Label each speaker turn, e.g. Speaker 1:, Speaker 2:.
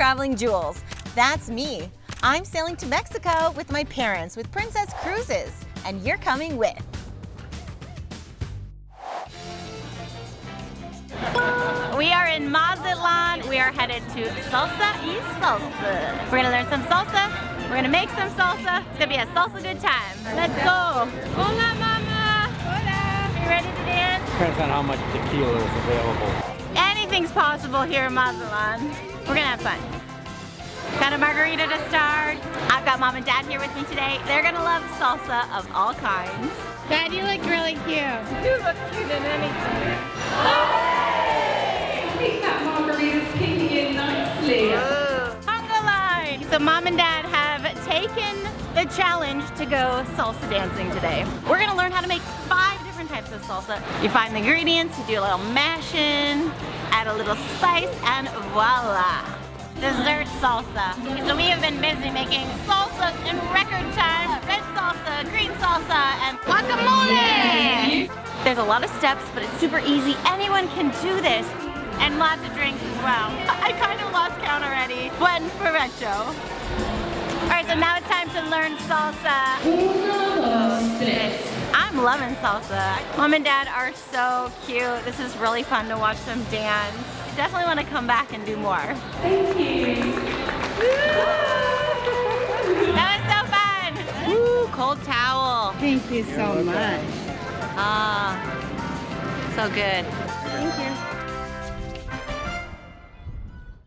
Speaker 1: Traveling Jules. That's me. I'm sailing to Mexico with my parents with Princess Cruises, and you're coming with. We are in Mazatlan. We are headed to Salsa y Salsa. We're gonna learn some salsa. We're gonna make some salsa. It's gonna be a salsa good time. Let's go. Hola, mama. Hola. Are you ready to dance?
Speaker 2: Depends on how much tequila is available.
Speaker 1: Anything's possible here in Mazatlan. We're gonna have fun. Got a margarita to start. I've got mom and dad here with me today. They're gonna love salsa of all kinds.
Speaker 3: Dad, you look really cute.
Speaker 1: You look cute in anything.
Speaker 3: I think that margarita's kicking in nicely.
Speaker 1: Conga line. So mom and dad have taken the challenge to go salsa dancing today. We're gonna learn how to make 5 different types of salsa. You find the ingredients, you do a little mashing, add a little spice, and voila. Dessert salsa. So we have been busy making salsa in record time. Red salsa, green salsa, and guacamole. There's a lot of steps, but it's super easy. Anyone can do this. And lots of drinks as well. I kind of lost count already. Buen provecho. All right, so now it's time to learn salsa. I'm loving salsa. Mom and dad are so cute. This is really fun to watch them dance. Definitely want to come back and do more.
Speaker 3: Thank you.
Speaker 1: That was so fun. Woo, cold towel.
Speaker 3: Thank you so much.
Speaker 1: Ah, so good.
Speaker 3: Thank you.